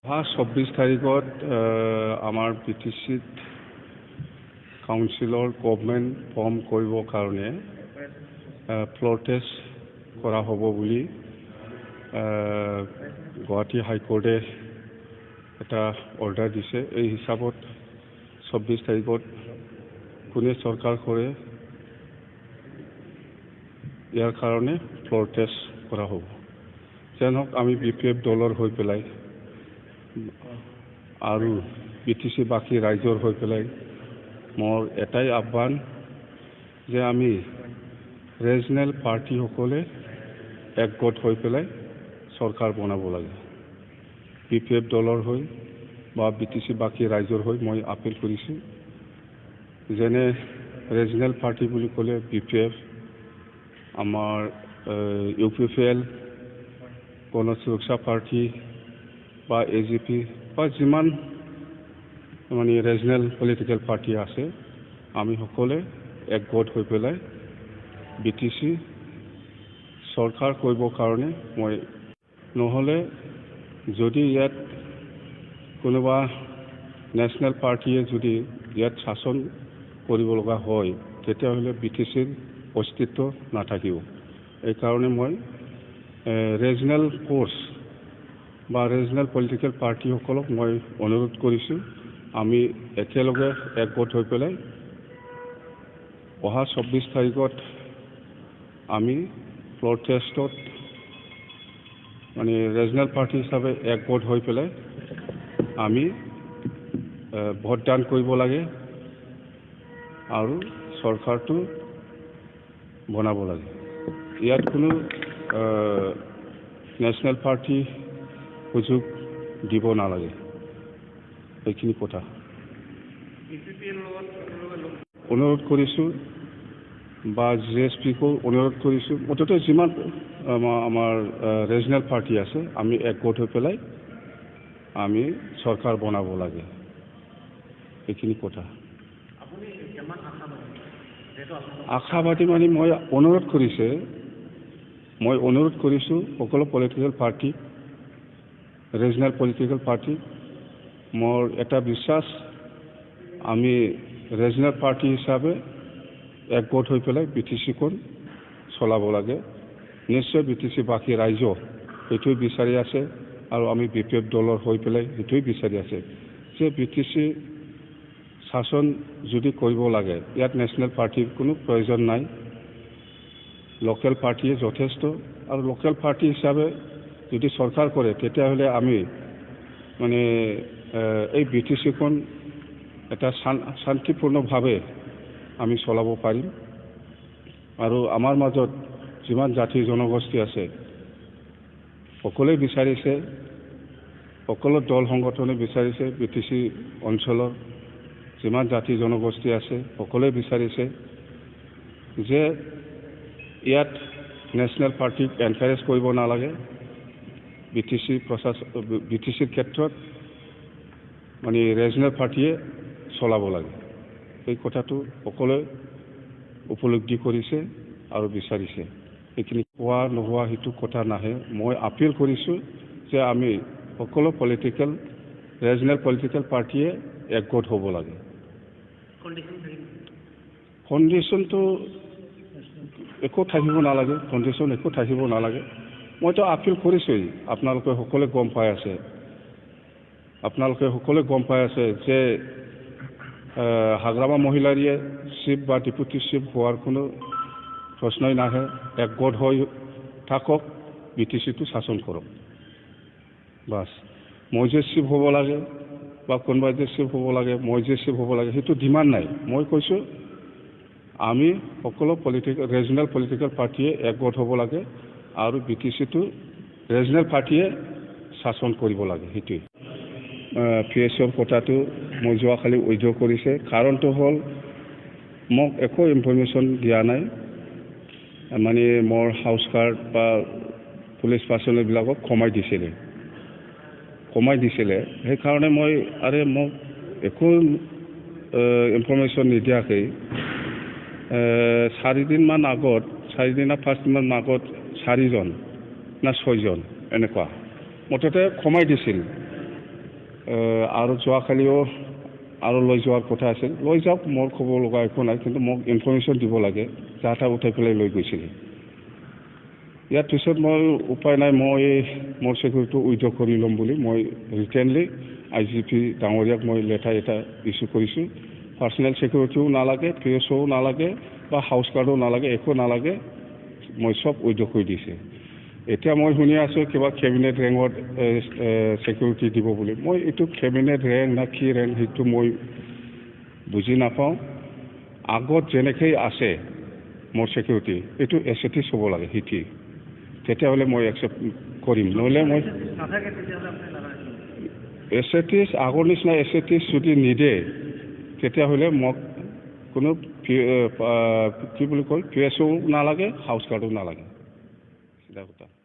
24 তাৰিখত আমাৰ BTCত কাউন্সিলৰ government form কৰিবৰ কাৰণে ফ্ল'ৰ টেষ্ট কৰা হ'ব বুলি গুৱাহাটী হাইকোৰ্টে এটা অৰ্ডাৰ দিছে। এই হিচাপত 24 তাৰিখত কোনে চৰকাৰ কৰে ইয়াৰ কাৰণে ফ্ল'ৰ টেষ্ট কৰা হ'ব। যেন হওক আমি BPF দলৰ হৈ পেলাই আৰু BTC বাকী ৰাইজৰ হৈ পেলাই মোৰ এটাই আহ্বান যে আমি ৰিজনেল পাৰ্টিসকলে একগোট হৈ পেলাই চৰকাৰ বনাব লাগে। BPF দলৰ হৈ বা BTC বাকী ৰাইজৰ হৈ মই আপিল কৰিছোঁ। যেনে ৰিজনেল পাৰ্টি বুলি ক'লে BPF, আমাৰ UPPL, গণ সুৰক্ষা পাৰ্টি বা AGP বা যিমান মানে ৰিজনেল পলিটিকেল পাৰ্টি আছে, আমি সকলোৱে একগোট হৈ পেলাই BTC চৰকাৰ কৰিবৰ কাৰণে মই নহ'লে যদি ইয়াত কোনোবা নেশ্যনেল পাৰ্টিয়ে যদি ইয়াত শাসন কৰিব লগা হয় তেতিয়াহ'লে BTCৰ অস্তিত্ব নাথাকিব। এইকাৰণে মই ৰিজনেল ফ'ৰ্চ বা ৰিজনেল পলিটিকেল পাৰ্টিসকলক মই অনুৰোধ কৰিছোঁ, আমি একেলগে একগোট হৈ পেলাই অহা 24 তাৰিখত আমি ফ্ল'ৰ টেষ্টত মানে ৰিজনেল পাৰ্টি হিচাপে একগোট হৈ পেলাই আমি ভোটদান কৰিব লাগে আৰু চৰকাৰটো বনাব লাগে। ইয়াত কোনো নেশ্যনেল পাৰ্টি সুযোগ দিব নালাগে। এইখিনি কথা অনুৰোধ কৰিছোঁ বা GSPকো অনুৰোধ কৰিছোঁ। মুঠতে যিমান আমাৰ ৰিজনেল পাৰ্টি আছে আমি একগোট হৈ পেলাই আমি চৰকাৰ বনাব লাগে। এইখিনি কথা আশাবাদী মানে মই অনুৰোধ কৰিছোঁ সকলো political party, regional political party, মোৰ এটা বিশ্বাস আমি ৰিজনেল পাৰ্টি হিচাপে একগোট হৈ পেলাই BTCখন চলাব লাগে। নিশ্চয় BTC বাকী ৰাইজ সেইটোৱে বিচাৰি আছে আৰু আমি BPF দলৰ হৈ পেলাই সেইটোৱে বিচাৰি আছে যে BTC শাসন যদি কৰিব লাগে ইয়াত নেশ্যনেল পাৰ্টিৰ কোনো প্ৰয়োজন নাই। লোকেল পাৰ্টিয়ে যথেষ্ট আৰু লোকেল পাৰ্টি হিচাপে যদি চৰকাৰ কৰে তেতিয়াহ'লে আমি মানে এই BTCখন এটা শান্তিপূৰ্ণভাৱে আমি চলাব পাৰিম আৰু আমাৰ মাজত যিমান জাতি জনগোষ্ঠী আছে সকলোৱে বিচাৰিছে, সকলো দল সংগঠনে বিচাৰিছে, BTC অঞ্চলৰ যিমান জাতি জনগোষ্ঠী আছে সকলোৱে বিচাৰিছে যে ইয়াত নেশ্যনেল পাৰ্টিক এনকাৰেজ কৰিব নালাগে। BTCৰ ক্ষেত্ৰত মানে ৰিজনেল পাৰ্টিয়ে চলাব লাগে। এই কথাটো সকলোৱে উপলব্ধি কৰিছে আৰু বিচাৰিছে। এইখিনি হোৱা নোহোৱা সেইটো কথা নাহে। মই আপিল কৰিছোঁ যে আমি সকলো ৰিজনেল পলিটিকেল পাৰ্টিয়ে একগোট হ'ব লাগে। কণ্ডিশ্যনটো একো থাকিব নালাগে। মইতো আপিল কৰিছোঁৱেই, আপোনালোকে সকলোৱে গম পাই আছে যে হাগ্ৰামা মহিলাৰীয়ে চিফ বা ডেপুটি চিফ হোৱাৰ কোনো প্ৰশ্নই নাহে। একগোট হৈ থাকক, BTCটো শাসন কৰক। বাছ মই যে চিফ হ'ব লাগে বা কোনোবাই যে চিফ হ'ব লাগে, মই যে চিফ হ'ব লাগে সেইটো ডিমাণ্ড নাই। মই কৈছোঁ আমি সকলো ৰিজনেল পলিটিকেল পাৰ্টিয়ে একগোট হ'ব লাগে আৰু BTCটো ৰিজনেল পাৰ্টিয়ে শাসন কৰিব লাগে। সেইটোৱে PSৰ কথাটো মই যোৱাকালি উইথড্ৰ কৰিছে। কাৰণটো হ'ল মোক একো ইনফৰমেশ্যন দিয়া নাই, মানে মোৰ হাউচ গাৰ্ড বা পুলিচ পাৰ্চনেলবিলাকক কমাই দিছিলে। সেইকাৰণে মই মোক একো ইনফৰমেশ্যন নিদিয়াকৈ 4 দিন মান আগত 4জন না 6জন এনেকুৱা মুঠতে কমাই দিছিল। আৰু যোৱাকালিও আৰু লৈ যোৱাৰ কথা আছিল লৈ যাওক মোৰ ক'ব লগা একো নাই কিন্তু মোক ইনফৰ্মেশ্যন দিব লাগে যাতা উঠাই পেলাই লৈ গৈছিলে ইয়াৰ পিছত মই উপায় নাই মই মোৰ চিকিউৰিটি উইথড্ৰ কৰি ল'ম বুলি মই ৰিটেনলি IGP ডাঙৰীয়াক মই লেটাৰ এটা ইছ্যু কৰিছোঁ পাৰ্চনেল চিকিউৰিটিও নালাগে PSO নালাগে বা হাউচ গাৰ্ডো নালাগে একো নালাগে মই চব উইথড্ৰ কৰি দিছে এতিয়া মই শুনি আছোঁ কিবা কেবিনেট ৰেংকত চিকিউৰিটি দিব বুলি মই এইটো কেবিনেট ৰেংক না কি ৰেংক সেইটো মই বুজি নাপাওঁ আগত যেনেকৈ আছে মোৰ চিকিউৰিটি এইটো এছেটিছ হ'ব লাগে সিটি তেতিয়াহ'লে মই একচেপ্ট কৰিম নহ'লে মই এছেটিছ আগৰ নিচিনা এছেটিছ যদি নিদিয়ে তেতিয়াহ'লে মোক কোনো কি বুলি কয় PSO নালাগে হাউচ গাৰ্ডো নালাগে চিধা কথা